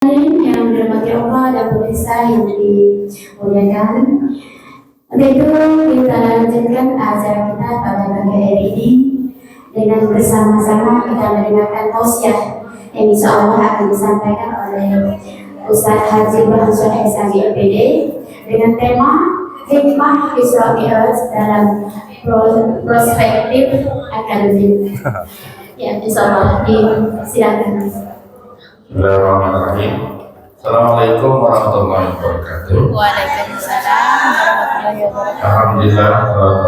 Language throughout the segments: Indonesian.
Yang dirahmati Allah dan pemirsa yang dimuliakan, untuk itu kita lanjutkan acara kita pada pagi hari ini dengan bersama-sama kita mendengarkan tausiah yang insya Allah akan disampaikan oleh Ustaz Haji Burhan Shokeh SMIPD dengan tema hikmah Isra Mi'raj dalam perspektif akademik. Ya, insya Allah disilakan. Bismillahirrahmanirrahim. Assalamualaikum warahmatullahi wabarakatuh. Waalaikumsalam warahmatullahi wabarakatuh. Alhamdulillah,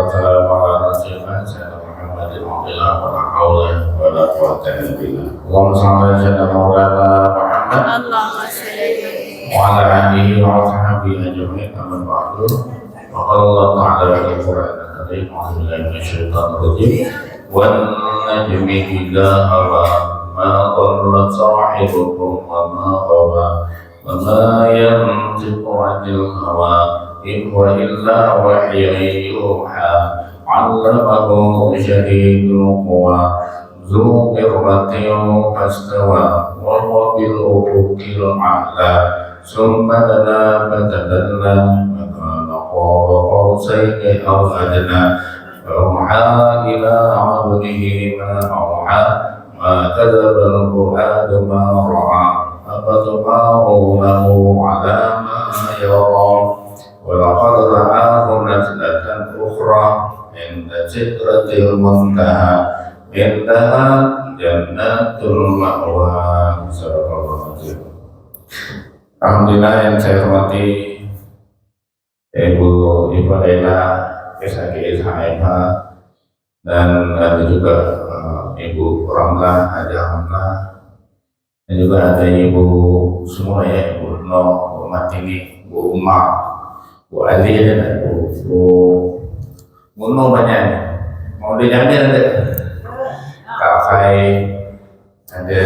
wassalamu ala rasulillah sayyidina Muhammadin wa ala wala haula wala quwwata illa billah. Allahumma shalli ala sayyidina Maulana Muhammad Allahumma sholli wa ala alihi wa sahbihi ajma'in. Amma ba'du. Wa qala Allah ta'ala fil Qur'anil Karim, a'udzu billahi minasyaitonir rajim. Wan najmi idza hawa ma dhalla sahibukum wa ma ghawa wa ma yantiqu 'anil hawa in huwa illa wahyun yuha 'allamahu shadidul quwa dzu mirratin fastawa wa huwa bil ufuqil a'la summa dana fatadalla wa kana qaba qausaini aw adna فأوحى إلى عبده ما أوحى ما كذب الفؤاد ما رأى أفتمارونه على ما يرى ولقد رآه نزلة أخرى عند سدرة المنتهى عندها جنة المأوى. Alhamdulillah yang saya hormati Ibu Lela SHG SHMH dan ada juga Ibu Ramlah, ada Ramlah, dan juga ada Ibu semua ya, Ibu No, Bu Martini, Bu Umar, Bu Ali, dan Bu No banyak. Mau dijamin ada Kak Fai, ada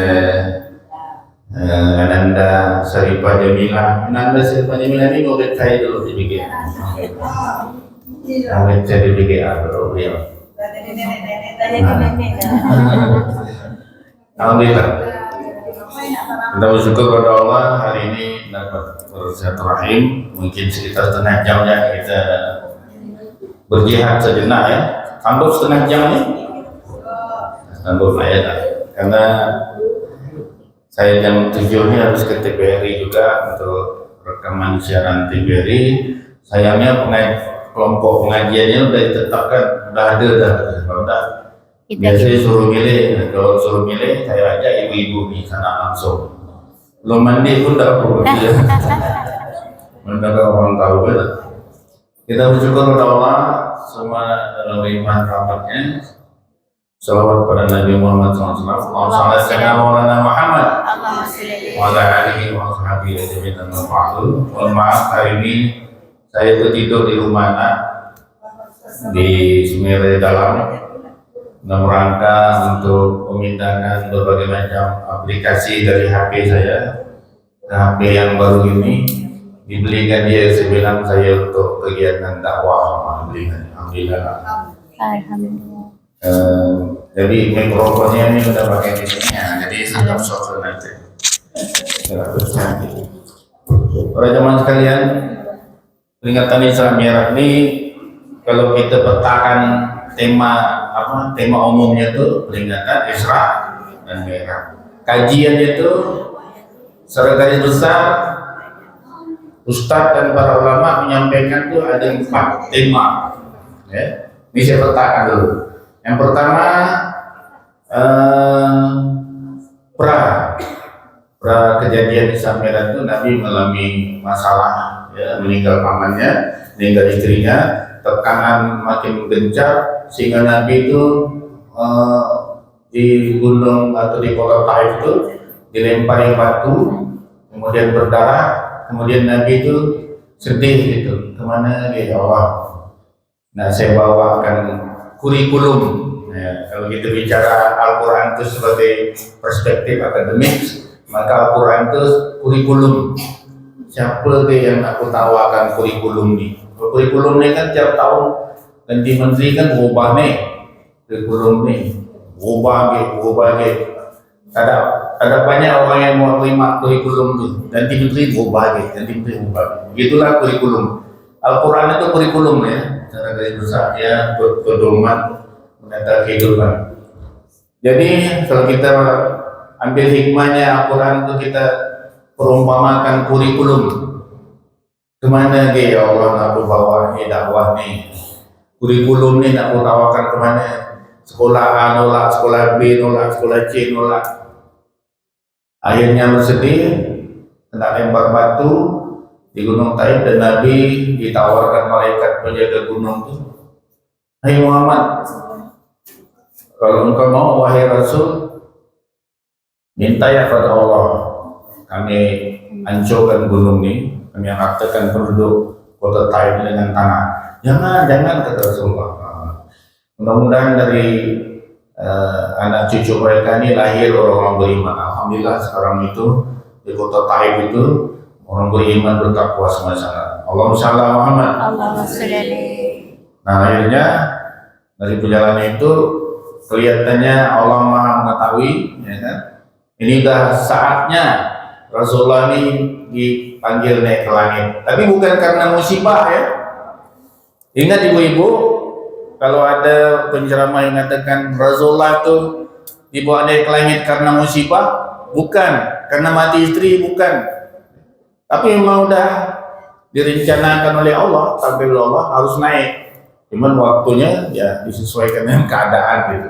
Ananda Saripah Jamila. Ananda Saripah Jamila ini murid saya dulu di BGA. Kami jadi BGA dulu beliau. Alhamdulillah. Kita bersyukur kepada Allah hari ini dapat bersilaturahim. Mungkin sekitar setengah jam ya kita berjihad sejenak ya. Sanggup setengah jam ya? Sanggup lah ya. Karena saya jam 7 ini harus ke TVRI juga untuk rekaman siaran TVRI. Sayangnya kelompok pengajiannya udah ditetapkan, udah ada dah. Biasanya suruh milih, kalau suruh milih saya ajak ibu-ibu di sana langsung. Belum mandi pun tak perlu dia. Mendadak orang tahu kan. Kita bersyukur kepada Allah semua dalam iman rahmatnya. Salawat pada Nabi Muhammad SAW. Allahumma shalli ala Maulana Muhammad wa ala alihi wa sahbihi ajma'in. Mohon maaf hari ini saya itu tidur di rumah anak di Semeru Dalam dalam rangka untuk memindahkan berbagai macam aplikasi dari HP saya ke HP yang baru ini. Dibelikan dia, saya bilang saya untuk kegiatan dakwah. Alhamdulillah. Jadi mikrofonnya ini udah pakai di sini ya, jadi sedap software nanti. Para jemaah sekalian, peringatan Isra Mi'raj ini kalau kita petakan tema umumnya itu peringatan Isra dan Mi'raj. Kajiannya itu secara garis besar Ustadz dan para ulama menyampaikan itu ada 4 tema. Ya. Ini saya petakan dulu. Yang pertama pra kejadian Isra Mi'raj itu Nabi mengalami masalah, ya, meninggal pamannya, meninggal istrinya, tekanan makin gencar sehingga Nabi itu di gunung atau di kota Taif itu dilempari batu, kemudian berdarah, kemudian Nabi itu sedih gitu, kemana dia, ya Allah. Nah, saya bawakan kurikulum. Ya, kalau kita bicara Al-Quran itu sebagai perspektif akademik, maka Al-Quran itu kurikulum. Siapa yang aku tawarkan kurikulum ini? Kurikulum ini kan tiap tahun ganti menteri kan berubah nih. Kurikulum ini berubah. Kadang ada banyak orang yang mau terima kurikulum itu dan tiba-tiba berubah lagi, dan tiba-tiba berubah lagi. Begitulah kurikulum. Al-Quran itu kurikulum ya, cara garis besar ya, pedoman menata kehidupan. Jadi kalau kita ambil hikmahnya Al-Quran itu kita perumpamakan kurikulum. Kemana ya Allah nak bawa dakwah nih? Kurikulum nih nak tawarkan kemana? Sekolah A nolak, sekolah B nolak, sekolah C nolak. Akhirnya bersedih, kena lempar batu di Gunung Taib dan Nabi ditawarkan malaikat penjaga gunung itu. Hai Muhammad, kalau engkau mau wahai Rasul, minta ya pada Allah, kami hancurkan gunung ini, kami ratakan penduduk kota Taib dengan tanah. Jangan kata Rasulullah. Mudah-mudahan dari anak cucu mereka ini lahir orang beriman. Alhamdulillah sekarang itu di kota Taib itu orang beriman bertakwa sama-sama. Allahumma shalli ala Muhammad. Allahumma sholli. Nah akhirnya dari perjalanan itu kelihatannya Allah Maha mengetahui, ya kan? Ini udah saatnya Rasulullah ini dipanggil naik ke langit. Tapi bukan karena musibah ya. Ingat ibu-ibu, kalau ada penceramah yang mengatakan Rasulullah itu dibawa naik ke langit karena musibah, bukan. Karena mati istri, bukan. Tapi memang udah direncanakan oleh Allah, takdir Allah harus naik. Cuman waktunya ya disesuaikan dengan keadaan gitu.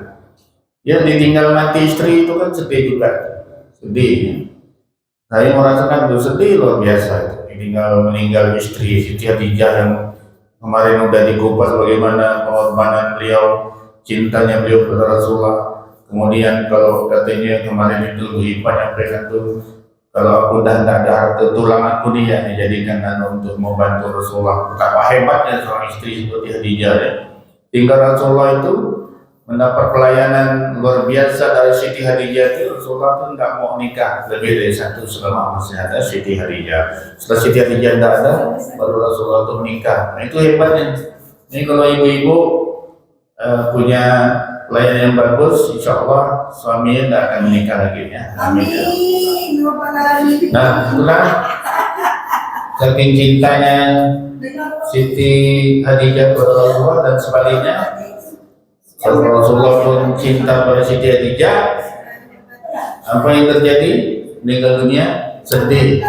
Ya ditinggal mati istri itu kan sedih juga, sedih. Saya merasakan itu sedih luar biasa itu. Meninggal istri Siti Khadijah yang kemarin udah dikupas bagaimana pengorbanan beliau, cintanya beliau kepada Rasulullah. Kemudian kalau katanya kemarin itu Ibu nyampaikan tuh, kalau aku udah tidak ada harta tulang aku nih ya dijadikan untuk membantu Rasulullah. Betapa hebatnya seorang istri seperti Khadijah ya. Tinggal Rasulullah itu mendapat pelayanan luar biasa dari Siti Khadijah itu. Rasulullah itu tidak mau nikah lebih dari satu selama masih ada Siti Khadijah. Setelah Siti Khadijah tidak ada, baru Rasulullah itu menikah. Nah itu hebatnya. Ini kalau ibu-ibu punya pelayanan yang bagus, insya Allah suaminya tidak akan menikah lagi ya. Amin. Nah, itulah saking cintanya Siti Khadijah kepada Rasulullah dan sebaliknya, kalau Rasulullah pun cinta pada Siti Khadijah, apa yang terjadi? Meninggal dunia, sedih.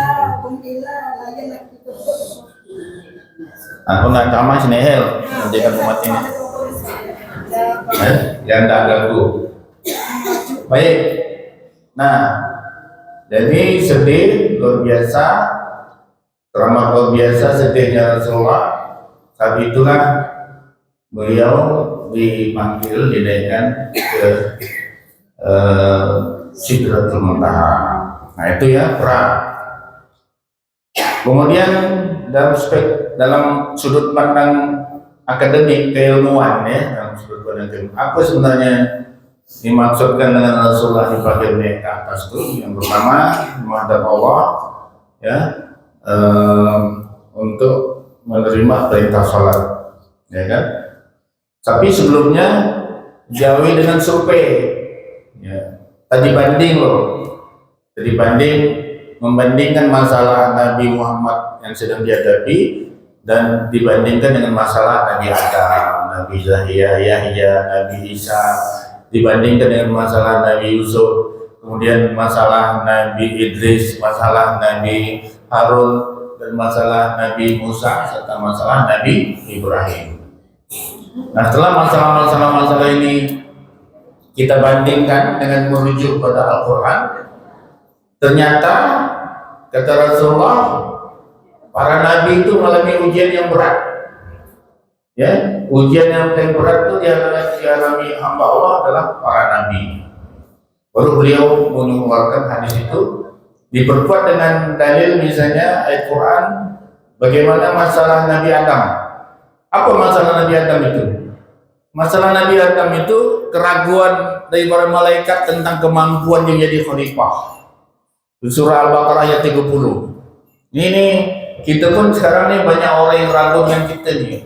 Aku nak kamar sini hel, menjadikan umat ini. Yang tak ganggu. Baik. Nah, jadi sedih luar biasa, teramat luar biasa sedihnya Rasulullah. Saat itulah beliau dipanggil, dinaikkan ke Sidratul Muntaha. Nah itu ya perang. Kemudian dalam sudut pandang akademik keilmuan ya, dalam sudut pandang keilmuan, apa sebenarnya dimaksudkan dengan Rasulullah dipanggil naik ke atas itu? Yang pertama menghadap Allah ya, untuk menerima perintah sholat, ya kan? Tapi sebelumnya jauhi dengan survei, ya. Tadi banding loh, jadi membandingkan masalah Nabi Muhammad yang sedang dihadapi dan dibandingkan dengan masalah Nabi Adam, Nabi Yahya, Nabi Isa, dibandingkan dengan masalah Nabi Yusuf, kemudian masalah Nabi Idris, masalah Nabi Harun, dan masalah Nabi Musa, serta masalah Nabi Ibrahim. Nah setelah masalah ini kita bandingkan dengan merujuk pada Al-Quran, ternyata kata Rasulullah, para nabi itu mengalami ujian yang berat. Ya, ujian yang paling berat itu dialami hamba Allah adalah para nabi. Baru beliau mengeluarkan hadis itu diperkuat dengan dalil misalnya ayat Quran, bagaimana masalah Nabi Adam. Apa masalah Nabi Adam itu? Masalah Nabi Adam itu keraguan dari para malaikat tentang kemampuan dia menjadi khalifah. Surah Al-Baqarah ayat 30. Ini kita pun sekarang nih banyak orang yang ragu dengan kita nih.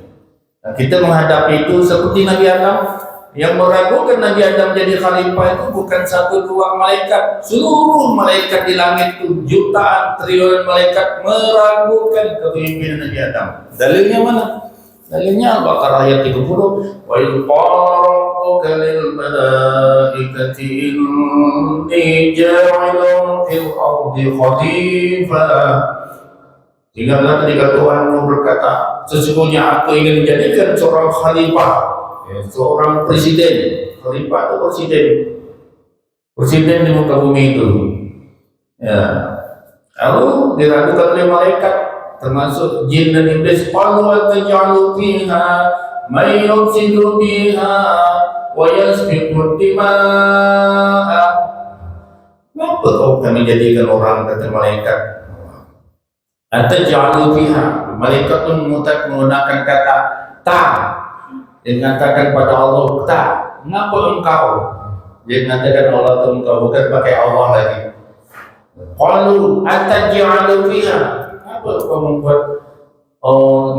Nah, kita menghadapi itu seperti Nabi Adam, Yang meragukan Nabi Adam jadi khalifah itu bukan satu dua malaikat, seluruh malaikat di langit itu jutaan triliun malaikat meragukan kepemimpinan Nabi Adam. Dalilnya mana? Dalilnya Al-Baqarah ayat 30. Wa yuqalu lil malaikati inni ja'ilun fil ardi khalifah. Ingatlah ketika Tuhanmu berkata, sesungguhnya aku ingin menjadikan seorang khalifah, seorang presiden. Khalifah itu presiden di muka bumi itu. Ya. Lalu diragukan oleh malaikat, termasuk jin dan iblis. Qalu ataj'alu fiha may yufsidu fiha wa yasfiku dima'a. Kenapa kau kami jadikan orang, kata malaikat? Ataj'alu fiha, malaikat pun menggunakan kata ta. Dia mengatakan pada Allah ta. Kenapa engkau? Dia mengatakan Allah itu engkau, bukan pakai Allah lagi. Qalu ataj'alu fiha, apa kau membuat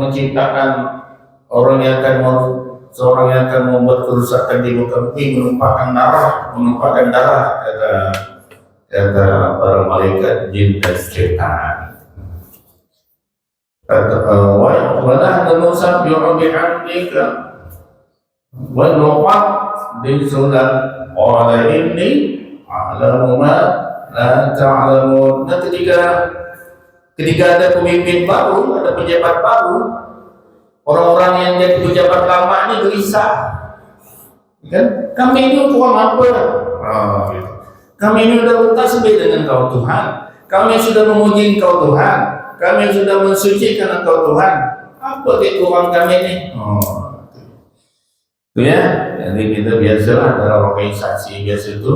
menciptakan orang yang seorang yang akan membuat kerusakan di muka bumi, menumpahkan darah, kata para malaikat, jin dan setan. Wa nahnu nusabbihu bihamdika wa nuqaddisu lak qala inni a'lamu ma la ta'lamun. Nah, ketika ada pemimpin baru, ada pejabat baru, orang-orang yang jadi pejabat lama ini gelisah, kan? Kami ini Tuhan apa? Gitu. Kami ini sudah bertasbih dengan Kau Tuhan, kami sudah memuji Engkau Tuhan, kami sudah mensucikan Engkau Tuhan. Apa kekurangan kami ini? Itu ya. Jadi kita biasalah dalam organisasi biasa itu,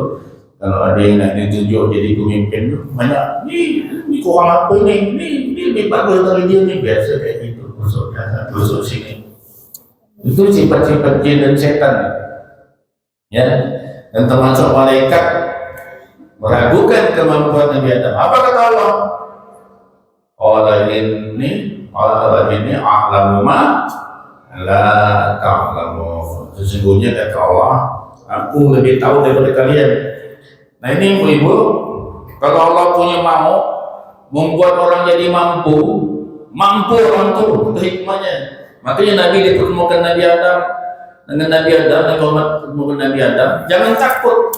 kalau ada yang nak ditunjuk jadi pemimpin itu banyak, ini kurang apa ini lebih bagus dari dia ni, biasa kayak gitu, tusuk sini. Itu sifat-sifat jin dan setan, ya. Dan termasuk malaikat meragukan kemampuan Nabi Adam. Apa kata Allah? Qala inni a'lamu ma la ta'lamun. Sesungguhnya kata Allah, aku lebih tahu daripada kalian. Nah ini ibu-ibu, kalau Allah punya mau membuat orang jadi mampu orang tuh, itu hikmahnya. Makanya Nabi dipertemukan Nabi Adam dengan Nabi Muhammad pertemukan Nabi Adam, jangan takut.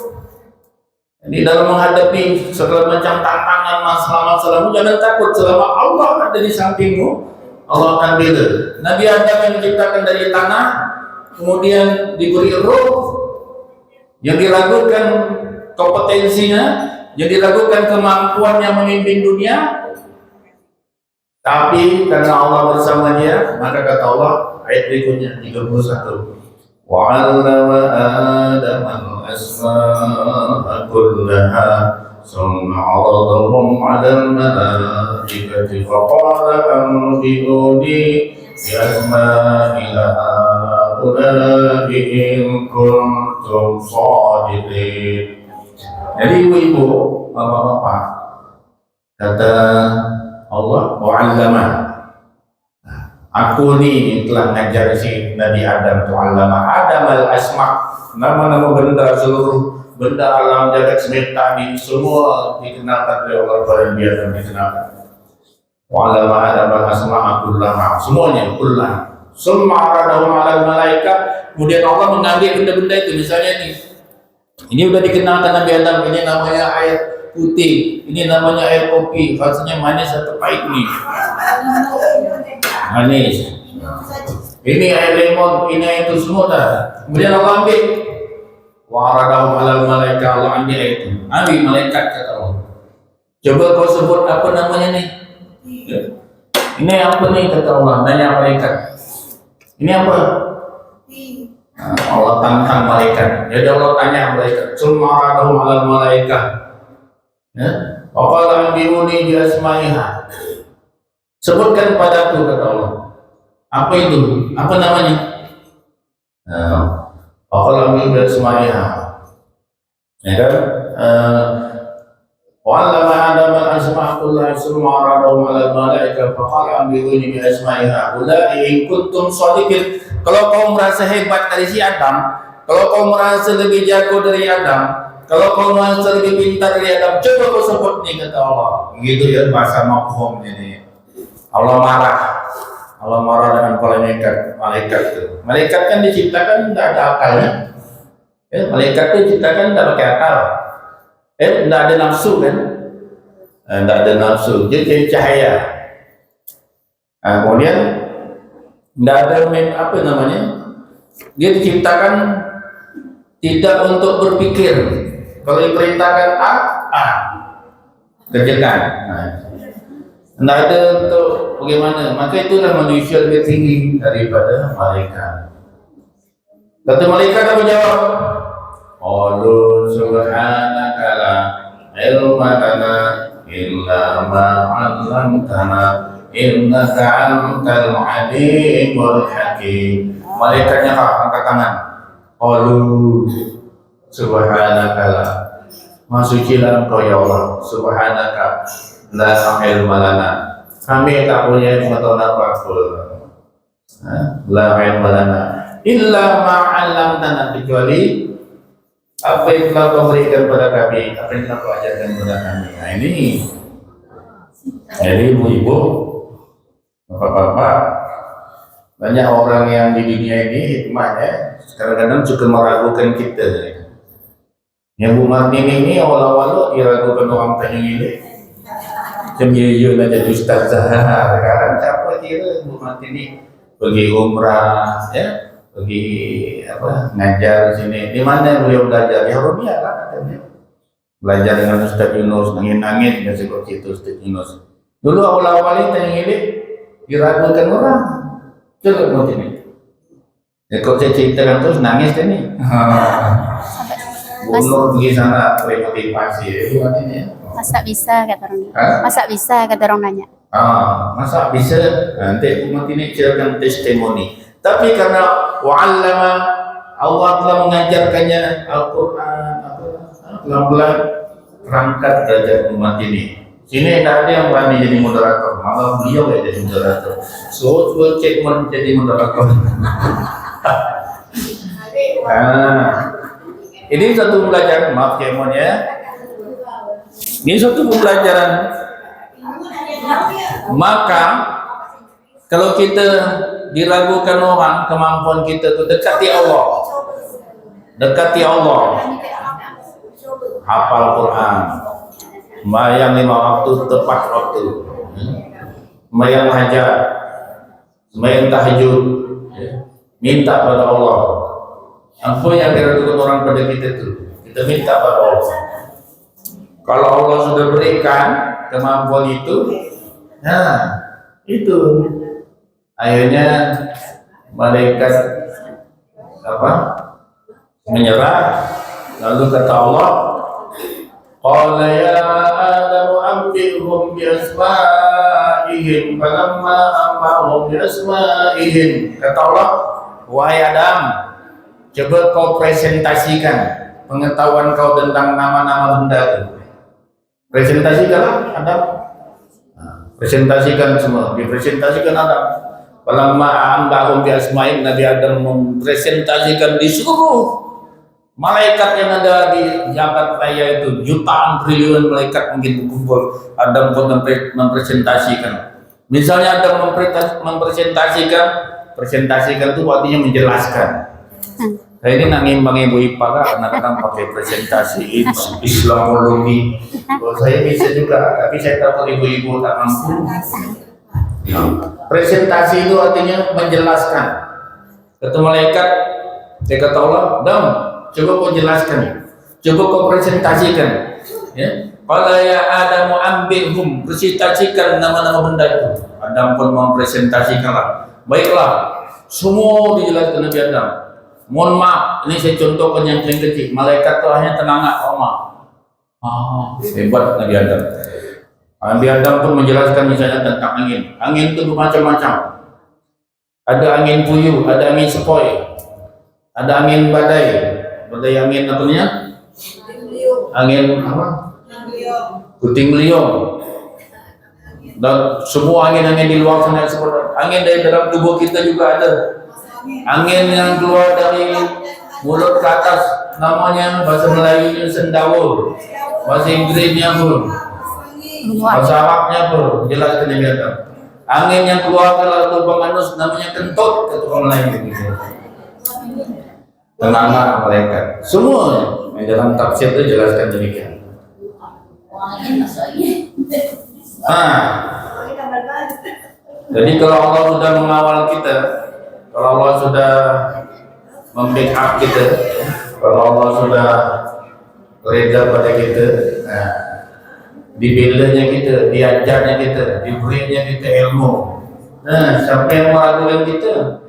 Jadi dalam menghadapi segala macam tantangan, masalah-masalahmu, jangan takut. Selama Allah ada di sampingmu, Allah akan bela. Nabi Adam yang diciptakan dari tanah, kemudian diberi ruh, yang diragukan kompetensinya, yang diragukan kemampuannya memimpin dunia, tapi karena Allah bersama dia, maka kata Allah ayat berikutnya 31, وَعَلَّمَ آدَمَ الْأَسْمَاءَ كُلَّهَا ثُمَّ عَرَضَهُمْ عَلَى الْمَلَائِكَةِ فَقَالَ أَنبِئُونِي بِأَسْمَاءِ هَؤُلَاءِ إِن كُنتُمْ صَادِقِينَ. Jadi ibu-ibu, bapak-bapak, kata Allah, wa'allama, aku ni telah mengajar si Nabi Adam, tu'allama Adam al-asma', nama-nama benda, seluruh benda alam jagat semesta ini semua dikenalkan oleh Allah kepada Nabi Adam, dikenalkan. Wa'allama Adam al-asma' kullaha, semuanya kullah. Summa aradahum 'alal malaikat, kemudian Allah mengambil benda-benda itu, misalnya ini udah dikenalkan Nabi Adam, ini namanya air putih, ini namanya air kopi, rasanya manis atau pahit nih? Manis. Ini air lemon, ini air itu semua dah. Kemudian Allah ambil, waradahum alal malaikat, Allah ambil air itu, ambil malaikat kata Allah. Coba kau sebut apa namanya nih? Ini apa nih kata Allah? Nanya malaikat. Ini apa? Allah tantang malaikat. Jadi Allah tanya malaikat, summa aradahum alal malaikat, ya, waqala anbi'uni bi asma'iha, sebutkan padaku kata Allah. Apa itu? Apa namanya? Waqala anbi'uni bi asma'iha, ya kan? Wa'allama Adam al-asma'a kullaha summa aradahum alal malaikat faqala anbi'uni bi asma'iha ula'i in kuntum shadiqin. Kalau kau merasa hebat dari si Adam, Kalau kau merasa lebih jago dari Adam, kalau kau merasa lebih pintar dari Adam, coba kau sebut nih kata Allah. Gitu ya bahasa mafhum ini. Allah marah dengan malaikat itu. Malaikat kan diciptakan tidak ada akalnya. Malaikat itu diciptakan tidak pakai akal. Tidak ada nafsu kan? Tidak ada nafsu. Jadi cahaya. Kemudian tidak ada apa namanya? Dia diciptakan tidak untuk berpikir. Kalau diperintahkan A, kerjakan. Tidak ada untuk bagaimana. Maka itulah manusia lebih tinggi daripada malaikat. Kata malaikat apa jawab? Qalu subhanaka la ilma lana illa ma 'allamtana innaka antal alimul hakim. Malaikatnya angkat tangan. Qalu subhanaka la, Maha sucilah Engkau ya Allah. Subhanaka la ilma lana, kami tak punya pengetahuan apa-apa. La ilma lana illa ma 'allamtana, kecuali apa yang telah kau berikan kepada kami, apa yang telah kau ajarkan kepada kami. Nah ini jadi ibu-ibu, bapak-bapak, banyak orang yang di dunia ini hikmahnya kadang-kadang juga meragukan kita. Yang Bu Martini ini awal-awal diragukan orang tanya ini, cemiyun aja ustazah. Sekarang siapa kira Bu Martini pergi umrah, ya, pergi apa ngajar di sini. Di mana beliau belajar? Di Harumia kan katanya. Belajar dengan Ustaz Yunus, nangin-nangin dan seperti itu Ustaz Yunus. Dulu awal-awalnya tanya ini diragukan orang. Coba mau ini. Ya kok saya ceritakan terus nangis kan nih. Bunur pergi sana remotivasi ya. Masa bisa kata orang. Masa bisa kata orang nanya. Masa bisa? Nanti umat ini ceritakan testimoni. Tapi karena wa'allama, Allah telah mengajarkannya Al-Quran, pelan-pelan terangkat derajat umat ini. Sini tidak ada yang berani jadi moderator, malah beliau yang jadi moderator. So, cek menjadi moderator. Ini satu pelajaran, maaf Kemon ya. Ini satu pembelajaran. Maka kalau kita diragukan orang, kemampuan kita itu dekati Allah. Dekati Allah. Hafal Quran. Sembahyang 5 waktu tepat waktu. Sembahyang hajat. Sembahyang tahajud. Minta pada Allah. Apa yang diragukan orang pada kita itu? Kita minta pada Allah. Kalau Allah sudah berikan kemampuan itu, nah itu akhirnya malaikat menyerah. Lalu kata Allah, qala ya Adam anbihum bi asma'ihim, falamma anbahum bi asma'ihim. Kata Allah, wahai Adam, coba kau presentasikan pengetahuan kau tentang nama-nama benda itu. Presentasikan Adam. Presentasikan semua, dipresentasikan Adam. Falamma ambahum bi asma'in, Nabi Adam mempresentasikan di seluruh malaikat yang ada di jagat raya itu, jutaan triliun malaikat mungkin berkumpul. Adam pun mempresentasikan. Misalnya Adam mempresentasikan itu artinya menjelaskan. Saya ini nangin bang ibu ipa kadang-kadang pakai presentasi Islamologi. Saya bisa juga, tapi saya takut ibu-ibu tak mampu. Presentasi itu artinya menjelaskan. Kata malaikat, dia kata Allah, Adam, coba kau jelaskan, coba kau presentasikan. Ya, kalau ya Adam ambilhum, presentasikan nama-nama benda itu. Adam pun mempresentasikanlah. Baiklah, semua dijelaskan Nabi Adam. Mohon maaf, ini saya contohkan yang paling kecil. Malaikat itu hanya tenangak Allah. Hebat Nabi Adam. Nabi Adam pun menjelaskan misalnya tentang angin. Angin itu bermacam-macam. Ada angin puyuh, ada angin sepoi, ada angin badai. Badai angin apa namanya? Angin apa? Puting beliung. Dan semua angin-angin di luar sana seperti angin dari dalam tubuh kita juga ada. Angin yang keluar dari mulut ke atas, namanya bahasa Melayunya sendawul, bahasa Inggrisnya pun, bahasa Arabnya pun jelas kelihatan. Angin yang keluar dari lubang anus namanya kentut, kata orang Melayu gitu. Tenaga malaikat, semua di dalam tafsir itu jelaskan demikian. Jadi kalau Allah sudah mengawal kita, kalau Allah sudah membackup kita, kalau Allah sudah reda pada kita, dibelanya kita, diajarnya kita, diberinya kita ilmu. Siapa yang meragukan kita?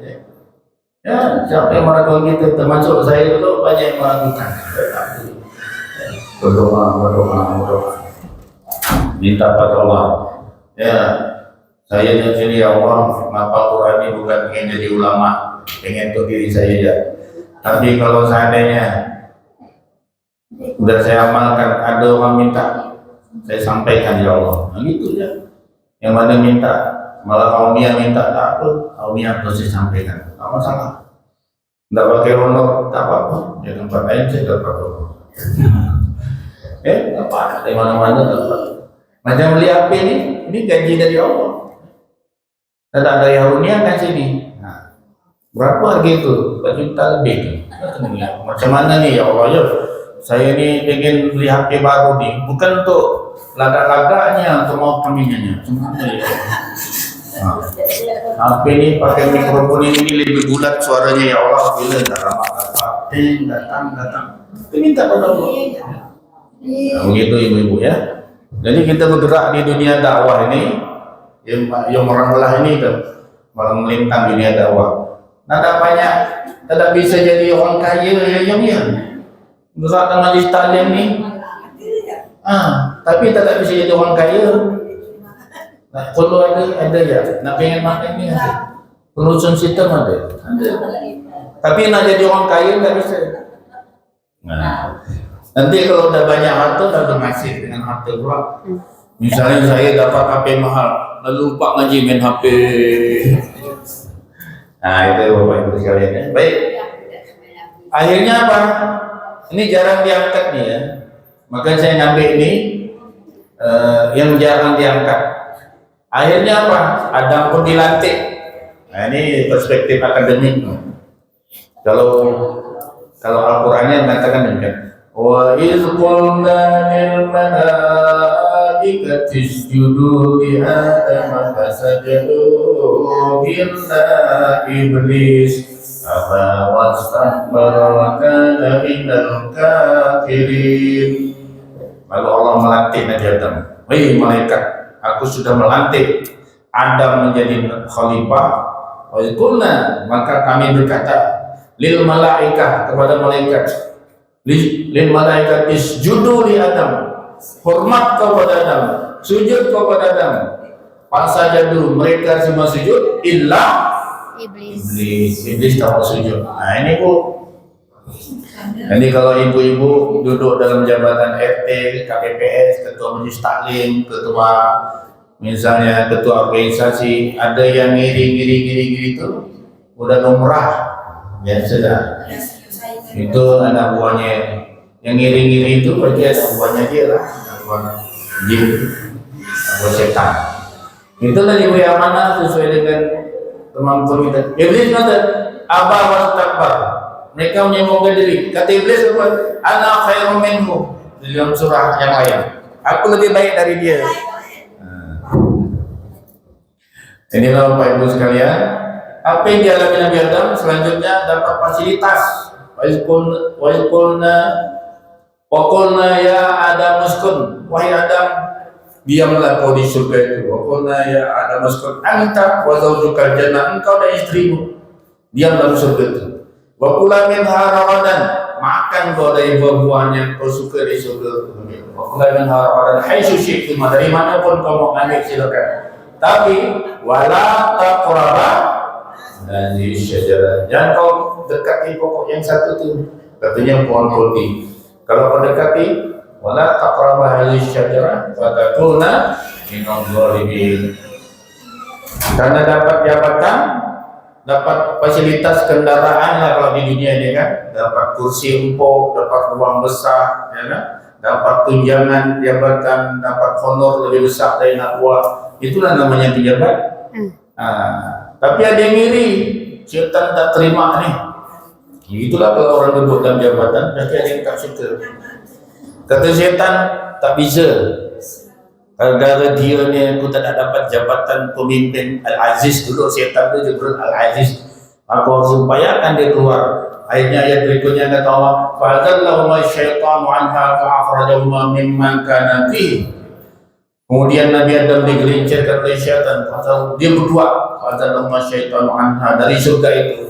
Ya, siapa yang meragukan kita? Termasuk saya dulu banyak yang meragukan. Berdoa. Minta pada Allah. Ya, saya di sini ya Allah, ngapa Quran ini bukan ingin jadi ulama, pengen untuk diri saya ya. Tapi kalau seandainya udah saya amalkan, ada orang minta, saya sampaikan ya Allah. Nah gitu ya. Yang mana minta, malah kaumnya minta, tak apa, kaumnya harus saya sampaikan. Tak masalah. Tidak pakai honor, tak apa-apa. Di tempat lain saya dapat honor. Apa? Di mana-mana dapat. Macam beli HP ini gaji dari Allah. Tidak ada Yahunia kan sini. Nah, berapa harga itu? 4 juta lebih. Macam mana nih ya Allah ya? Saya ini pengen beli HP baru nih, bukan untuk lagak-lagaknya, untuk mau kambingnya. Cuma ya. HP ini pakai mikrofon ini lebih bulat suaranya ya Allah. Bila datang. Minta pada Allah. Nah, begitu ibu-ibu ya. Jadi kita bergerak di dunia dakwah ini, yang orang belah ini kan, malah melintang dunia dakwah. Nada banyak, tidak bisa jadi orang kaya yang gerakan majlis taklim ni, tapi tidak bisa jadi orang kaya. Nah, perlu ada ya, nak pengen makan ni ada, penyusun sistem ada. Tapi nak jadi orang kaya tidak bisa. Nah, nanti kalau udah banyak harta, dah ngasih dengan harta pula. Misalnya saya dapat HP mahal, lalu lupa ngaji main HP. Nah itu Bapak Ibu sekalian ya. Baik. Akhirnya apa? Ini jarang diangkat nih ya. Maka saya ngambil ini yang jarang diangkat. Akhirnya apa? Adam pun dilantik. Nah ini perspektif akademik. Kalau Al-Qurannya mengatakan demikian. Wa iz qulna lil malaikati isjudu li Adam fasajadu illa iblis aba wastakbara wa kana minal kafirin. Lalu Allah melantik Nabi Adam. Wahai malaikat, aku sudah melantik Adam menjadi khalifah. Wa iz qulna, maka kami berkata lil malaikah, kepada malaikat, lil malaikat isjudu li Adam, hormat kepada Adam, sujud kepada Adam. Fasajadu, mereka semua sujud illa iblis tak mau sujud. Nah ini Bu, ini kalau ibu-ibu duduk dalam jabatan RT, KPPS, ketua majelis taklim, ketua misalnya ketua organisasi, ada yang ngiri itu udah lumrah. Ya sudah, itu anak buahnya yang ngiri-ngiri itu berarti anak buahnya dia lah, anak buah jin, anak buah setan. Itulah ibu yang mana sesuai dengan kemampuan kita. Iblis kata, Aba wastakbar, mereka menyombongkan diri. Kata iblis apa? Ana khairum minhu, dalam surah yang lain. Aku lebih baik dari dia. Inilah Bapak Ibu sekalian. Apa yang dialami Nabi Adam selanjutnya dapat fasilitas. Wa qulna ya Adam uskun, wahai Adam diamlah kau di surga itu. Wa qulna ya Adam uskun anta wa zawjukal jannah, engkau dan istrimu diamlah di surga itu. Wa kula minha ragadan, makan kau dari buah-buahnya kau suka di surga. Wa kula minha ragadan haitsu syi'tum, dari mana pun kau mau ambil silakan. Tapi wala taqraba hadhihi syajarah, jangan kau dekati pokok yang satu tu, katanya pohon kulti. Kalau kau dekati, wala taqrabu hadhihi syajarah fatakuna minadh-dhalimin. Karena dapat jabatan, dapat fasilitas kendaraan lah kalau di dunia ini kan, dapat kursi empuk, dapat ruang besar, ya kan, dapat tunjangan jabatan, dapat honor lebih besar dari anak buah, itulah namanya pejabat. Tapi ada yang ngiri, setan tak terima nih. Itulah kalau orang duduk dalam jabatan, pasti ada yang tak suka. Kata setan, tak bisa. Gara-gara dia ni aku tak dapat jabatan pemimpin Al-Aziz dulu, setan tu juga Al-Aziz. Aku harus upayakan dia keluar. Akhirnya ayat berikutnya kata Allah, fa'adzallahuma syaitanu anha fa'akhrajahuma mimman kana fihi. Kemudian Nabi Adam digelincirkan oleh syaitan. Dia berdua, fa'adzallahuma syaitanu anha, dari surga itu.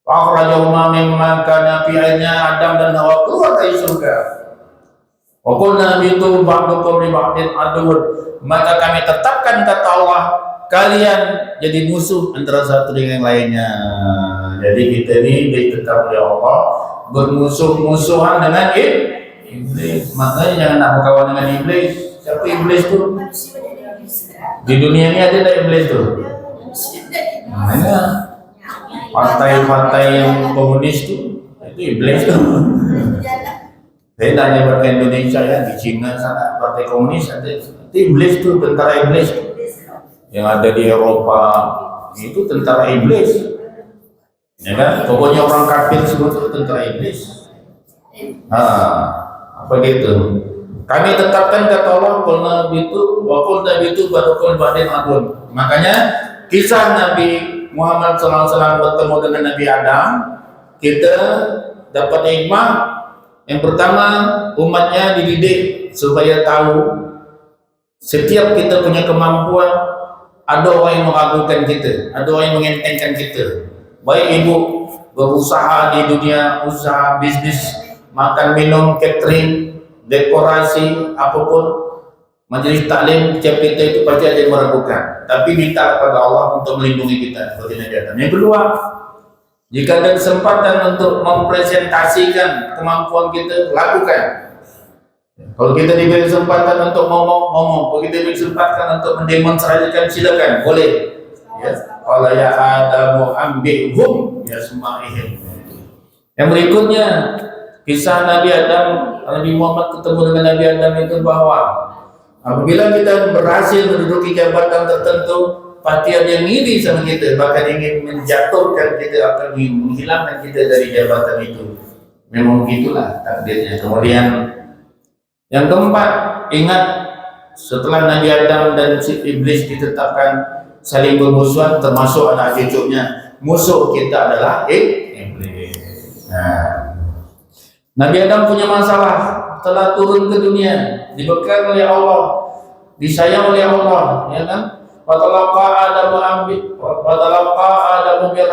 Fa'akhrajahuma mimman kana fihi. Akhirnya Adam dan Hawa keluar dari surga. Waqulna bitu ba'dukum li ba'din aduwwun, maka kami tetapkan kata Allah kalian jadi musuh antara satu dengan yang lainnya. Jadi kita ini ditetapkan oleh Allah bermusuh-musuhan dengan iblis. Makanya jangan nak berkawan dengan iblis. Siapa iblis tu? Di dunia ini ada tak iblis tu? Mana? Partai-partai yang komunis tu itu iblis tu. Saya tanya warga Indonesia ya, di Cina sana partai komunis ada, itu iblis tuh, tentara iblis yang ada di Eropa itu tentara iblis, ya kan? Pokoknya orang kafir semua itu tentara iblis. Apa gitu? Kami tetapkan kata Allah, qulna bitu wa qulna bitu barokul badin adun. Makanya kisah Nabi Muhammad SAW bertemu dengan Nabi Adam, kita dapat hikmah. Yang pertama, umatnya dididik supaya tahu setiap kita punya kemampuan, ada orang yang meragukan kita, ada orang yang mengentengkan kita. Baik ibu berusaha di dunia usaha bisnis, makan minum, catering, dekorasi, apapun, majelis taklim, setiap kita itu pasti ada yang meragukan. Tapi minta kepada Allah untuk melindungi kita. Seperti yang kedua, jika ada kesempatan untuk mempresentasikan kemampuan kita, lakukan. Kalau kita diberi kesempatan untuk ngomong, kalau kita diberi kesempatan untuk mendemonstrasikan, silakan, boleh. Ya, qala ya Adamu ambihum yasma'ihim. Yang berikutnya, kisah Nabi Adam, Nabi Muhammad ketemu dengan Nabi Adam itu bahwa apabila kita berhasil menduduki jabatan tertentu, pasti ada yang ngiri sama kita, bahkan ingin menjatuhkan kita atau menghilangkan kita dari jabatan itu. Memang begitulah takdirnya. Kemudian yang keempat, ingat setelah Nabi Adam dan si iblis ditetapkan saling bermusuhan, termasuk anak cucunya, musuh kita adalah iblis. Nabi Adam punya masalah, telah turun ke dunia, dibekal oleh Allah, disayang oleh Allah, ya kan? Watalaqa Adamu min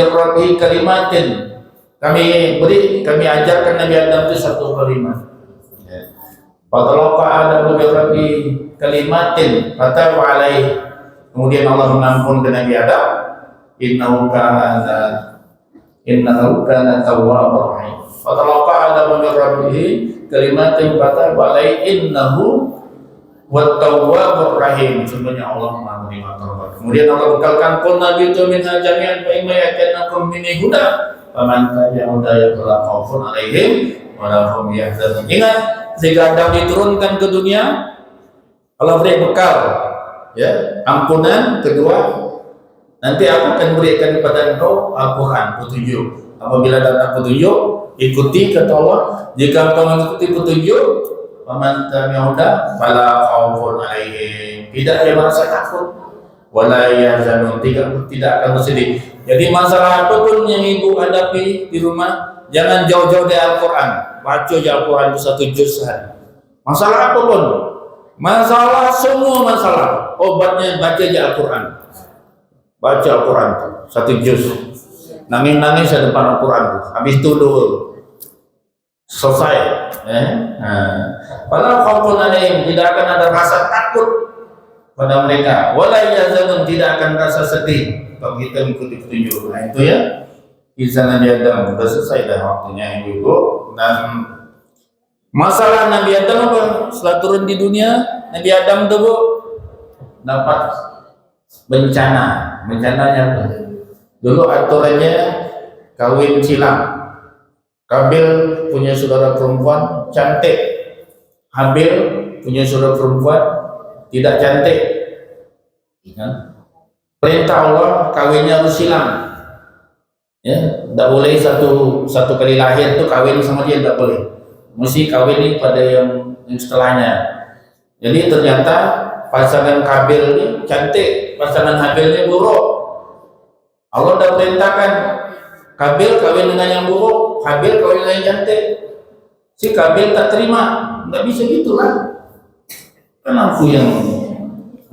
Rabbih kalimatin. Kami ajarkan Nabi Adam itu satu kalimat. Watalaqa Adamu min Rabbih kalimatin fataba alaihi. Kemudian Allah mengampunkan Nabi Adam. Innahu kana tawwabur rahim. Watalaqa Adamu min Rabbih kalimatin fataba alaihi innahu Wattawwabur rahim, sebenarnya Allah Maha menerima taubat. Kemudian Allah bekalkan qul nabitu minha jami'an fa imma ya'tinakum minni huda faman tabi'a hudaya fala khaufun 'alaihim wa la hum yahzanun. Ingat, jika Adam diturunkan ke dunia, Allah beri bekal, ya, ampunan. Kedua, nanti aku akan berikan kepada engkau Al-Quran, petunjuk. Apabila datang petunjuk, ikuti kata Allah. Jika engkau mengikuti petunjuk, faman tabi'a huda fala khaufun 'alaihim, tidak dia merasa takut, wala yahzanun, tidak akan bersedih. Jadi masalah apapun yang ibu hadapi di rumah, jangan jauh-jauh dari Al-Quran. Baca aja Al-Quran itu 1 juz sehari. Masalah apapun, masalah, semua masalah, obatnya baca aja Al-Quran. Baca Al-Quran 1 juz, nangis-nangis di depan Al-Quran, habis itu dulu selesai. Padahal khaufun 'alaihim, tidak akan ada rasa takut pada mereka, wala yahzanun, tidak akan rasa sedih kalau kita mengikuti petunjuk. Nah itu ya kisah Nabi Adam. Sudah selesai dah waktunya ibu-ibu. Dan masalah Nabi Adam apa? Setelah turun di dunia, Nabi Adam itu dapat Bencananya apa? Dulu aturannya kawin silang. Kabil punya saudara perempuan cantik, Habil punya saudara perempuan tidak cantik. Perintah Allah kawinnya harus silang. Ya, tidak boleh satu kali lahir tuh kawin sama dia, tidak boleh. Mesti kawin ini pada yang setelahnya. Jadi ternyata pasangan Kabil ini cantik, pasangan Habil ini buruk. Allah sudah perintahkan Kabil kawin dengan yang buruk, Habil kawin dengan yang cantik. Si Kabil tak terima, nggak bisa gitulah. Kan aku yang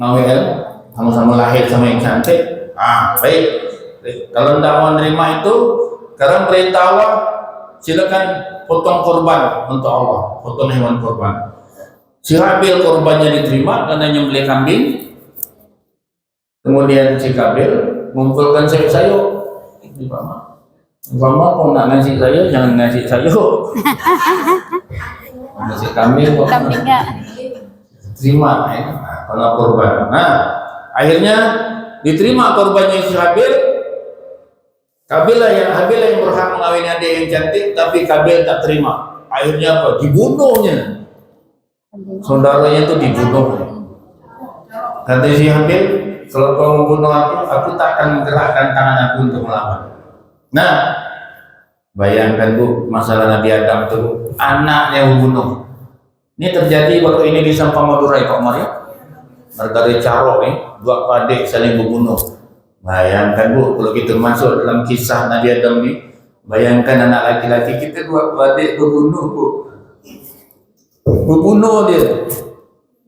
ngawin sama-sama lahir sama yang cantik. Baik. Kalau tidak mau nerima itu, sekarang perintah Allah, silakan potong korban untuk Allah, potong hewan korban. Si Habil korbannya diterima karena nyembelih kambing. Kemudian si Kabil mengumpulkan sayur-sayur. Mama kalau nak ngasih sayur jangan ngasih sayur. Ngasih kambing kok. Kambingnya. Terima ya. Kalau korban. Nah, akhirnya diterima korbannya si Habil. Habil yang berhak mengawini adik yang cantik, tapi Kabil tak terima. Akhirnya apa? Dibunuhnya. Saudaranya itu dibunuh. Kata si Habil, kalau kau membunuh aku tak akan menggerakkan tangan aku untuk melawan. Nah, bayangkan Bu, masalah Nabi Adam itu anak yang membunuh. Ini terjadi waktu ini di Sampang Madurai, Pak Umar ya. Margari Caro nih, dua adik saling membunuh. Bayangkan Bu, kalau kita masuk dalam kisah Nabi Adam ini, bayangkan anak laki-laki kita dua adik berbunuh Bu. Berbunuh dia.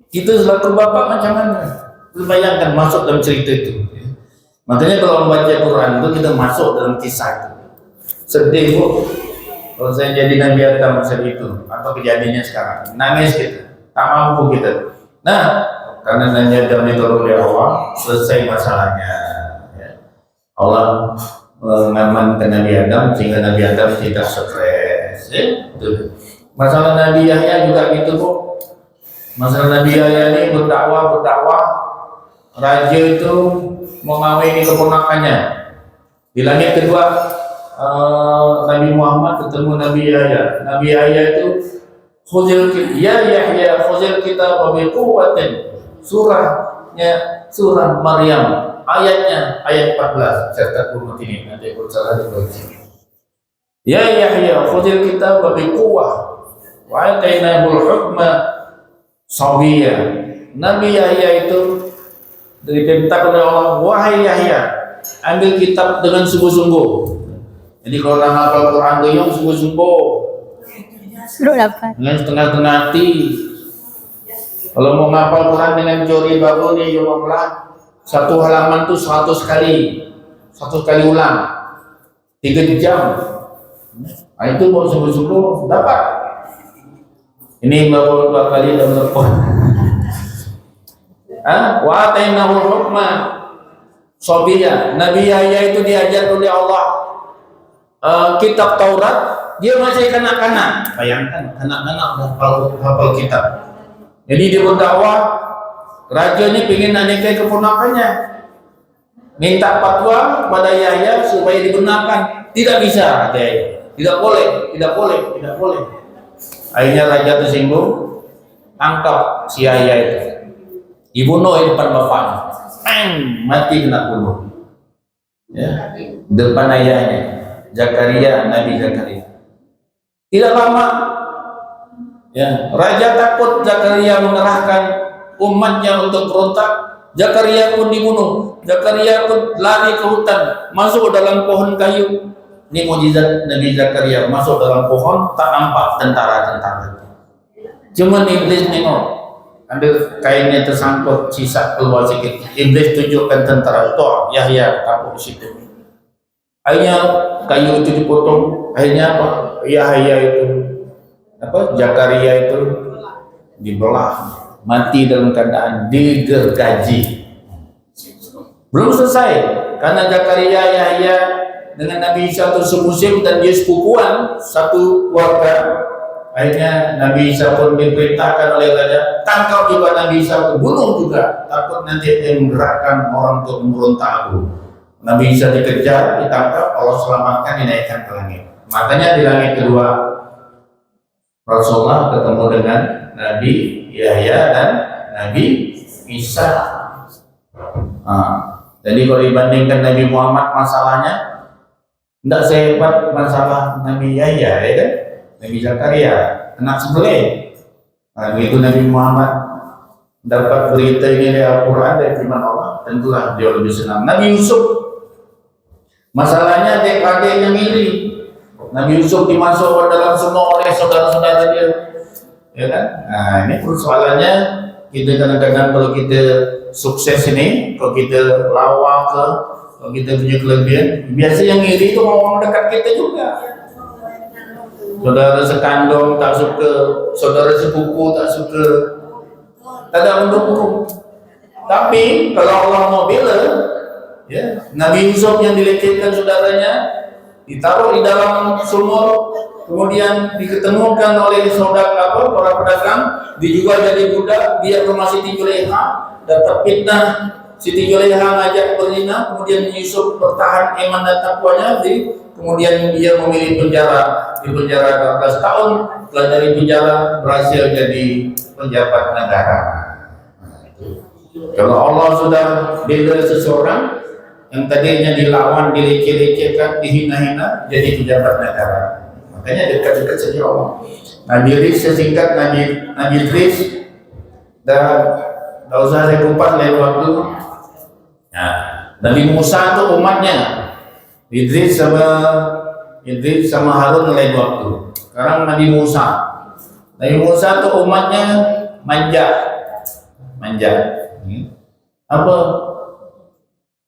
Kita selaku bapak macam mana? Bayangkan masuk dalam cerita itu. Makanya kalau membaca Quran itu kita masuk dalam kisah itu. Sedih Bu. Kalau saya jadi Nabi Adam masa itu, atau kejadiannya sekarang, nangis kita, tak mampu kita. Nah, karena Nabi Adam ditolong oleh Allah, selesai masalahnya. Allah mengamankan Nabi Adam sehingga Nabi Adam tidak stres. Masalah Nabi Yahya juga gitu Bu. Masalah Nabi Yahya ini berdakwah, raja itu mengawini keponakannya. Di langit kedua Nabi Muhammad ketemu Nabi Yahya. Nabi Yahya itu khuzil Yahya khuzil kitab bi quwwatin. Surah Maryam. Ayatnya ayat 14 serta kurmat ini nanti salah di sini. Ya Yahya khudil kitab bi quwwah wa atainahul hukma sawiyya. Nabi Yahya itu diperintahkan oleh Allah, wahai Yahya, ambil kitab dengan sungguh-sungguh. Jadi kalau orang hafal Quran goyong sungguh-sungguh. Dengan setengah-setengah hati. Kalau mau ngapal Quran dengan jori baru nih, pelan. Satu halaman tuh 100 kali ulang 3 jam. Nah, itu mau sungguh-sungguh dapat. Ini baru 2 kali dalam telepon. Wa atainahu hukma sabiyya. Nabi Yahya itu diajar oleh Allah kitab Taurat, dia masih kanak-kanak. Bayangkan kanak-kanak hafal kitab. Jadi dia berdakwah. Raja ini ingin nikahi keponakannya, minta fatwa pada Yahya supaya dibenarkan. Tidak bisa, kata Yahya. Tidak boleh. Akhirnya raja tersinggung, tangkap si Yahya itu, dibunuh di depan bapaknya. Mati kena bunuh. Ya, depan ayahnya, Zakaria, Nabi Zakaria. Tidak lama, ya, raja takut Zakaria mengerahkan umatnya untuk berontak. Zakaria pun dibunuh. Zakaria pun lari ke hutan, masuk dalam pohon kayu. Ini mukjizat Nabi Zakaria, masuk dalam pohon tak nampak tentara-tentara. Cuma iblis nengok, ada kainnya tersangkut, sisa keluar sedikit. Iblis tunjukkan tentara itu, Yahya takut di situ. Akhirnya kayu itu dipotong. Akhirnya apa? Yahya itu Zakaria itu dibelah. Mati dalam keadaan digergaji. Belum selesai, karena Zakaria Yahya dengan Nabi Isa itu semusim dan dia sepupuan satu keluarga. Akhirnya Nabi Isa pun diperintahkan oleh raja, tangkap juga Nabi Isa, bunuh juga, takut nanti dia menggerakkan orang untuk memberontak aku. Nabi Isa dikejar, ditangkap, Allah selamatkan, dinaikkan ke langit. Makanya di langit kedua Rasulullah ketemu dengan Nabi Yahya dan Nabi Isa. Jadi kalau dibandingkan Nabi Muhammad masalahnya tidak sehebat masalah Nabi Yahya, ya kan? Nabi Zakaria, anak sebelah. Begitu Nabi Muhammad dapat berita ini dari Al-Quran, dari firman Allah, tentulah dia lebih senang. Nabi Yusuf, masalahnya adik-adiknya iri. Nabi Yusuf dimasukkan dalam semua oleh saudara-saudara dia, ya kan? Nah, ini persoalannya kita kadang-kadang kalau kita sukses ini, kalau kita lawak ke, kalau kita punya kelebihan, biasa yang iri itu orang dekat kita juga. Saudara sekandung tak suka, saudara sepupu tak suka, tak ada mendukung. Tapi kalau Allah mau bela, ya, Nabi Yusuf yang dilecehkan saudaranya ditaruh di dalam sumur, kemudian diketemukan oleh saudara para pedagang, dijual jadi budak, dia ke rumah Siti Juleha, dapat fitnah, Siti Juleha ngajak berzina, kemudian Yusuf bertahan iman dan takwanya, kemudian dia memilih di penjara 12 tahun, setelah dari penjara berhasil jadi pejabat negara. Kalau Allah sudah bela seseorang yang tadinya dilawan, dileceh-lecehkan, dihina-hina, jadi pejabat negara. Makanya dekat-dekat saja Allah. Nabi Idris, sesingkat Nabi Idris, dan tidak usah saya kupas lain waktu. Nah, Nabi Musa itu umatnya, Idris sama Harun lain waktu. Sekarang Nabi Musa itu umatnya manja. Apa?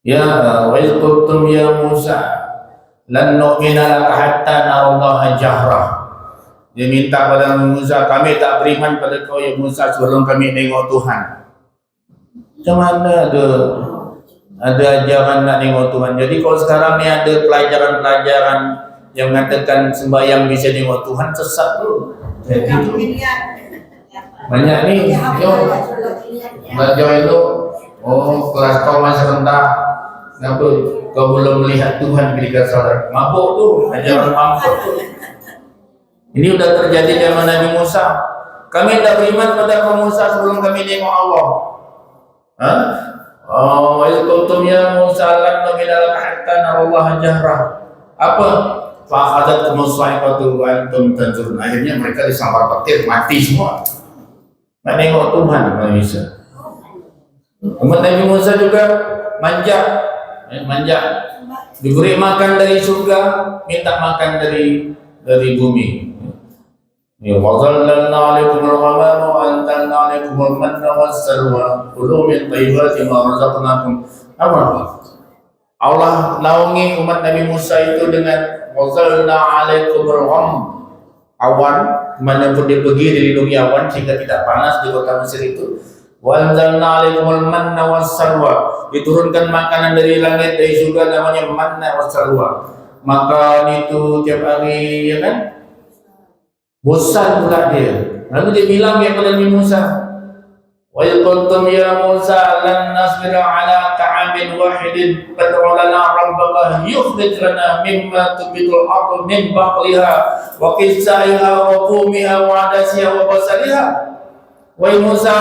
Ya, wa idh qultum ya Musa lan nu'mina laka hatta narallaha jahra. Dia minta pada Musa, kami tak beriman pada kau ya Musa sebelum kami tengok Tuhan. Macam mana ada ajaran nak tengok Tuhan. Jadi kalau sekarang ni ada pelajaran-pelajaran yang mengatakan sembahyang bisa tengok Tuhan, sesat tu. Jadi tu banyak ni belajar itu, kelas kau masih rendah, kenapa kau belum melihat Tuhan ketika saudara mabuk tu, ajaran mabuk tu. Ini sudah terjadi zaman Nabi Musa. Kami tak beriman pada kaum Musa sebelum kami tengok Allah. Wa idh qultum ya Musa lan nu'mina laka hatta narallaha jahra. Apa? Fa akhadhatkum as-sa'iqatu wa antum tanzurun. Akhirnya mereka disambar petir, mati semua. Nak tengok Tuhan Nabi Musa. Umat Nabi Musa juga manja. Diberi makan dari surga, minta makan dari bumi. Ya wazallalna 'alaikumul ghamama wa anzalna 'alaikumul manna wassalwa kulu min thayyibati ma razaqnakum. Apa? Allah naungi umat Nabi Musa itu dengan wazallalna 'alaikumul gham, awan, mana pun dia pergi dilindungi awan sehingga tidak panas di kota Mesir itu. Wa anzalna 'alaikumul manna wassalwa, diturunkan makanan dari langit, dari surga, namanya manna wassalwa. Makan itu tiap hari, ya kan? Bosan pula dia. Lalu dia bilang kepada Nabi Musa, wa qultum ya Musa lan nasbira ala ta'amin wahidin fad'u lana rabbaka yukhrij lana mimma tubitul ardu min baqliha wa qissaiha wa qumiha wa adasiha wa basaliha. Wahai Musa,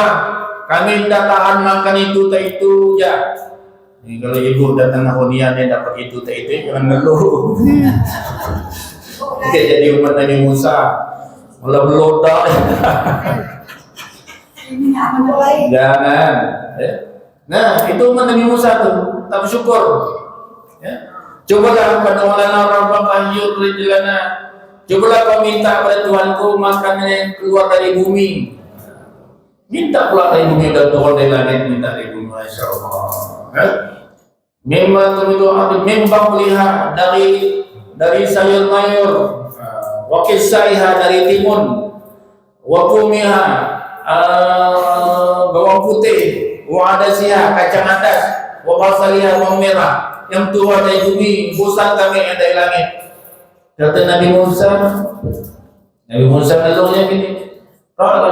kami tidak tahan makan itu tak itu ya. Jadi kalau ibu datang hunian dia dapat itu tak itu, jangan ngeluh. Oke, jadi umat Nabi Musa mula belodak. Jangan. Ya. Nah, itu umat Nabi Musa tuh, tak bersyukur. Ya. Cobalah pada Allah Rabbaka yukhrij lana. Cobalah kau minta pada Tuhanku makanan yang keluar dari bumi. Minta pula dari bumi dan turun dari langit, minta dari bumi, masyaallah. Ya. Mimma tumidu adu mimbak liha dari sayur mayur. Wa qissaiha dari timun, wa qumiha bawang putih, wa adasiha kacang adas, wa basaliha bawang merah yang turun dari bumi, bosan kami yang dari langit. Kata Nabi Musa, Nabi Musa ngeluhnya gini, qala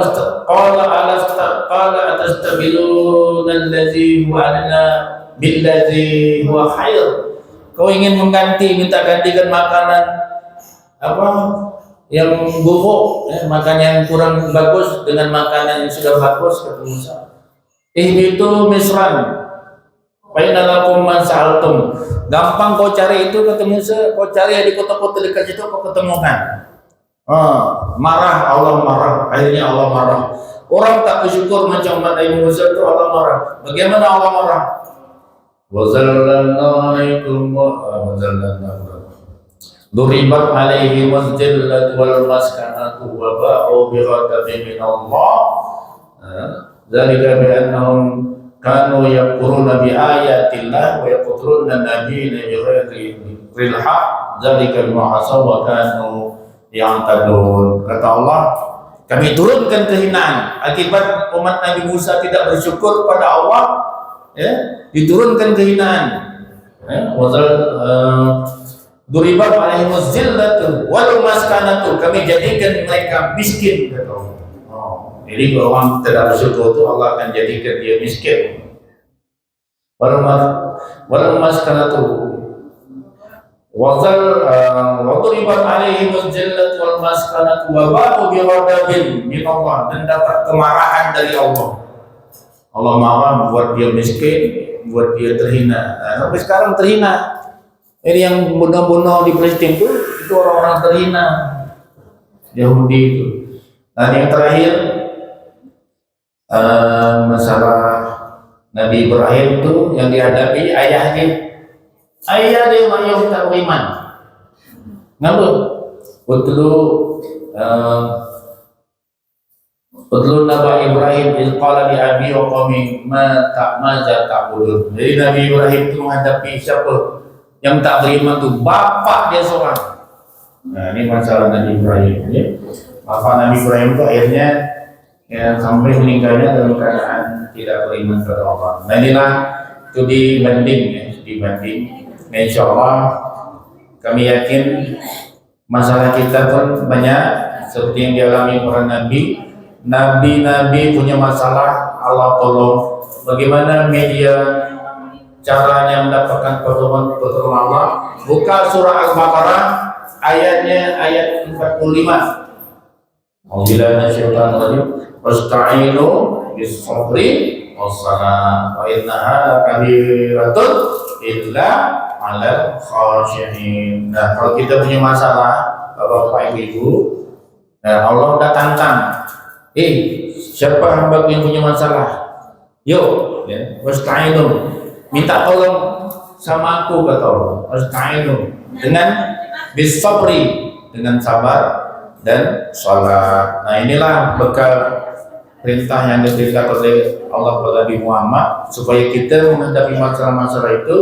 atastabiluna allazi huwa adna billazi huwa khair. Kau ingin minta gantikan makanan apa yang buruk, makanan yang kurang bagus dengan makanan yang sudah bagus, kata Musa. Ihbitu misran Bainalakum man sa'altum. Gampang kau cari itu, kata Musa. Kau cari di kota-kota dekat situ kau ketemukan. Marah, Allah marah. Akhirnya Allah marah. Orang tak bersyukur macam Nabi Musa itu Allah marah. Bagaimana Allah marah? Duribat alaihim al-zillatu wal maskanatu wa ba'u bi ghadabin min Allah. Dzalika bi annahum kanu yaquluna bi ayatillah wa yaqtuluna nabiyina bi ghairi al-haq. Dzalika bima asaw wa kanu ya'tadun. Kata Allah, kami turunkan kehinaan akibat umat Nabi Musa tidak bersyukur pada Allah, ya, diturunkan kehinaan. Duribat alaihimuz zillatu wal maskanatu, kami jadikan mereka miskin, kata Allah. Jadi kalau orang tidak bersyukur itu Allah akan jadikan dia miskin. Wal maskanatu Waduribat alaihimuz zillatu wal maskanatu wa ba'u bi ghadabin min Allah, dan dapat kemarahan dari Allah. Allah marah buat dia miskin, buat dia terhina. Sampai sekarang terhina. Ini yang bunuh-bunuh di Palestina itu orang-orang terhina, Yahudi itu. Dan yang terakhir masalah Nabi Ibrahim itu yang dihadapi ayahnya mayung tak beriman. Ngapa? Utlu Nabi Ibrahim qala li abi wa qawmi ma ta'budun. Jadi Nabi Ibrahim itu menghadapi siapa yang tak beriman itu? Bapak dia seorang. Nah, ini masalah Nabi Ibrahim, ya. Bapak Nabi Ibrahim itu akhirnya ya, sampai meninggalnya dalam keadaan tidak beriman kepada Allah. Nah, inilah itu dibanding. Nah, insya Allah kami yakin masalah kita pun banyak seperti yang dialami para nabi. Nabi-nabi punya masalah, Allah tolong. Bagaimana media caranya mendapatkan pertolongan Allah? Buka surah Al-Baqarah ayatnya ayat 45. Alhamdulillah nasyaitanir rajim. Wasta'inu bis-sabri was-salah wa innaha lakabiratun illa 'alal khashiyin. Nah, kalau kita punya masalah, Bapak Ibu, nah Allah datangkan, siapa hamba yang punya masalah? Yuk, ya, wasta'inu, minta tolong sama aku, kata Allah. Wasta'inu dengan bis-sabri, dengan sabar dan sholat. Nah, inilah bekal perintah yang diberikan oleh Allah kepada Nabi Muhammad supaya kita menghadapi masalah-masalah itu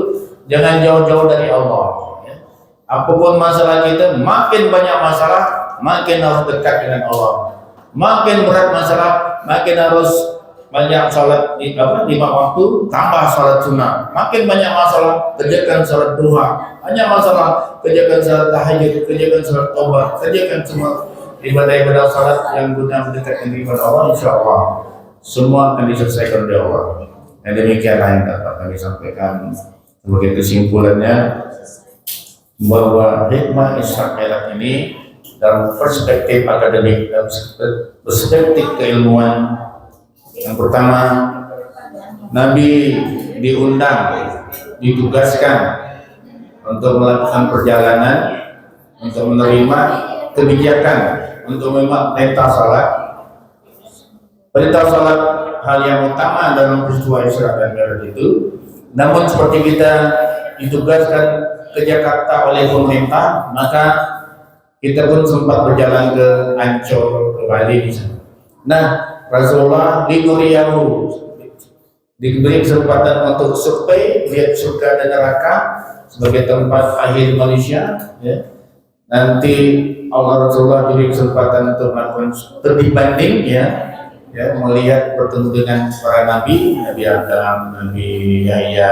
jangan jauh-jauh dari Allah, ya. Apapun masalah kita, makin banyak masalah, makin harus dekat dengan Allah. Makin berat masalah, makin harus banyak sholat 5 waktu, tambah sholat sunnah. Makin banyak masalah, kerjakan sholat duha. Banyak masalah, kerjakan sholat tahajud, kerjakan sholat taubat, kerjakan semua ibadah-ibadah sholat yang guna mendekatkan diri kepada Allah. Insya Allah semua akan diselesaikan oleh Allah. Dan demikianlah yang dapat kami sampaikan sebagai kesimpulannya, bahwa hikmah Isra Mi'raj ini dalam perspektif akademik, dalam perspektif keilmuan, yang pertama, Nabi diundang, ditugaskan untuk melakukan perjalanan, untuk menerima kebijakan, untuk menerima perintah salat. Perintah salat hal yang utama dalam peristiwa Isra dan Mi'raj itu. Namun seperti kita ditugaskan ke Jakarta oleh pemerintah, maka kita pun sempat berjalan ke Ancol, ke Bali misalnya. Nah, Rasulullah diberi kesempatan untuk survei, lihat surga dan neraka sebagai tempat akhir manusia, ya. Nanti Allah Rasulullah diberi kesempatan untuk melakukan studi banding, ya, melihat bertemu dengan para nabi, Nabi Adam, Nabi Yahya,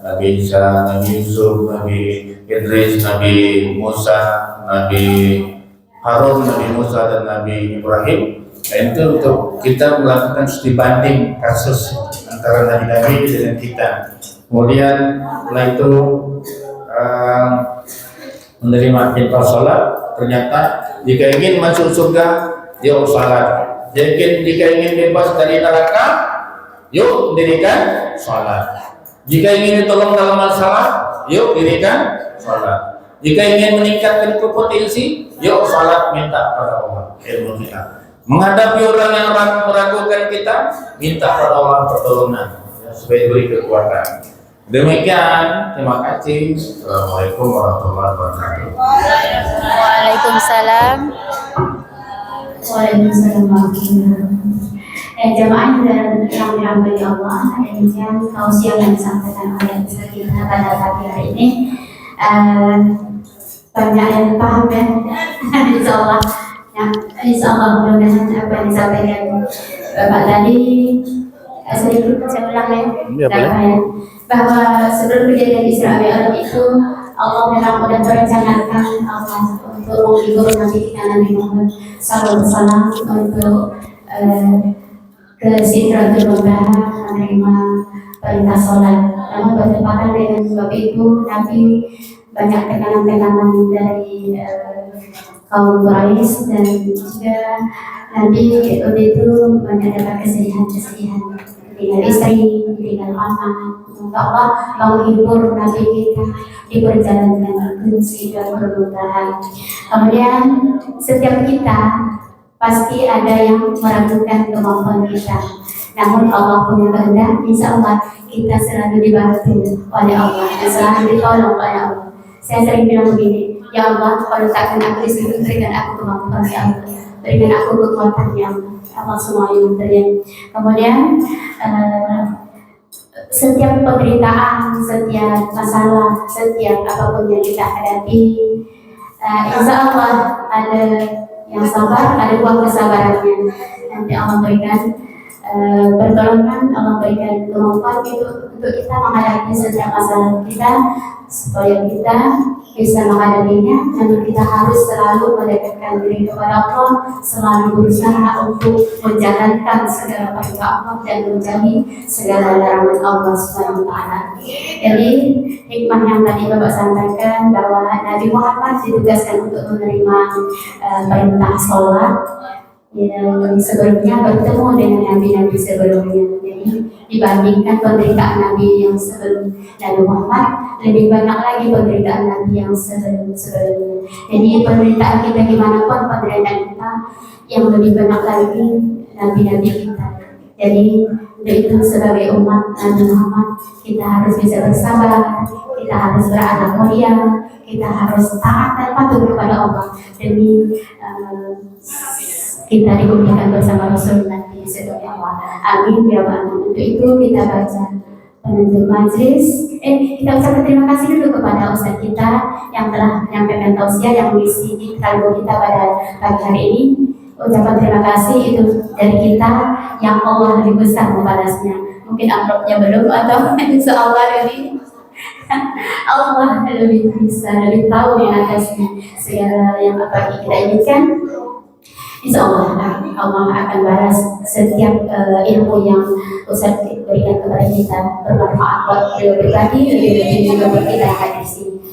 Nabi Isa, Nabi Yusuf, Nabi Idris, Nabi Musa, Nabi Harun, Nabi Musa dan Nabi Ibrahim. Nah, itu untuk kita melakukan studi banding kasus antara Nabi-Nabi dengan kita. Kemudian setelah itu menerima perintah sholat. Ternyata jika ingin masuk surga, yuk sholat. Jika ingin bebas dari neraka, yuk dirikan sholat. Jika ingin ditolong dalam masalah, yuk dirikan sholat. Jika ingin meningkatkan kompetensi, yuk sholat minta pada Allah ilmu kita. Menghadapi orang yang meragukan kita, minta pada Allah pertolongan supaya diberi kekuatan. Demikian, terima kasih. Assalamualaikum warahmatullahi wabarakatuh. Waalaikumsalam. Waalaikumsalam warahmatullahi wabarakatuh. Jamaah yang dirahmati Allah, demikian tausiah yang disampaikan oleh Ustaz kita pada pagi hari ini. Banyak yang paham ya, insyaallah. Ya, insyaallah mudah-mudahan apa yang disampaikan Bapak tadi sedikit saya ulang ya, bahwa sebelum kejadian Isra Mi'raj itu Allah memang sudah merencanakan Allah untuk menghibur Nabi kita Nabi Muhammad SAW untuk ke Sidratul Muntaha menerima perintah sholat. Namun bertepatan dengan sebab itu Nabi banyak tekanan-tekanan dari kaum Quraisy dan juga Nabi waktu itu mendapat kesedihan dengan istri, dengan anak. Semoga Allah menghibur Nabi kita di perjalanan ke Sidratul Muntaha. Kemudian setiap kita pasti ada yang meragukan kemampuan kita. Namun Allah punya kehendak, insya Allah kita selalu dibantu oleh Allah dan selalu ditolong oleh Allah. Saya sering bilang begini, ya Allah, kalau takkan aku di situ, berikan aku kemampuan ya Allah, berikan aku kekuatan ya Allah. Allah semua yang terjadi. Kemudian setiap penderitaan, setiap masalah, setiap apapun yang kita hadapi, insya Allah ada yang sabar, ada buah kesabarannya. Nanti Allah berikan pertolongan, Allah berikan kemampuan itu untuk kita menghadapi setiap masalah kita, supaya kita bisa menghadapinya. Dan kita harus selalu mendekatkan diri kepada Allah, selalu berusaha untuk menjalankan segala perintah Allah dan menjauhi segala larangan Allah Subhanahu wa Ta'ala. Jadi hikmah yang tadi Bapak sampaikan bahwa Nabi Muhammad ditugaskan untuk menerima perintah sholat. Yang sebelumnya bertemu dengan nabi-nabi sebelumnya. Jadi dibandingkan penderitaan nabi yang sebelum Nabi Muhammad, lebih banyak lagi penderitaan nabi yang sebelumnya. Jadi penderitaan kita gimana pun, penderitaan kita yang lebih banyak lagi nabi-nabi kita. Jadi untuk itu sebagai umat Nabi Muhammad kita harus bisa bersabar, kita harus berakhlak mulia, kita harus taat dan patuh kepada Allah demi kita dikumpulkan bersama Rasul nanti sebagai Allah. Amin ya Rabbal Alamin. Untuk itu kita baca penutup majelis. Kita ucapkan terima kasih dulu kepada Ustaz kita yang telah menyampaikan tausiah yang mengisi kalbu kita pada pagi hari ini. Ucapan terima kasih itu dari kita yang Allah lebih besar membalasnya. Mungkin amplopnya belum atau insya Allah dari Allah lebih bisa, lebih tahu yang atasnya segala yang apa kita inginkan. Insya Allah Allah akan balas setiap ilmu yang Ustaz berikan kepada kita, bermanfaat buat beliau pribadi, lebih-lebih juga buat kita hadir di sini.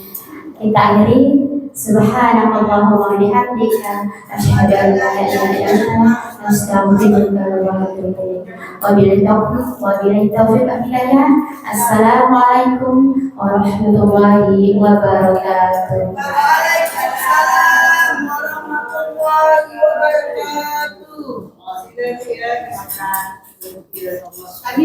Kita akhiri, subhanallahumma wa bihamdika, asyhadu an la ilaha illa anta, astaghfiruka wa atubu ilaik. Wabillahi taufiq wal hidayah. Assalamualaikum warahmatullahi wabarakatuh. Kami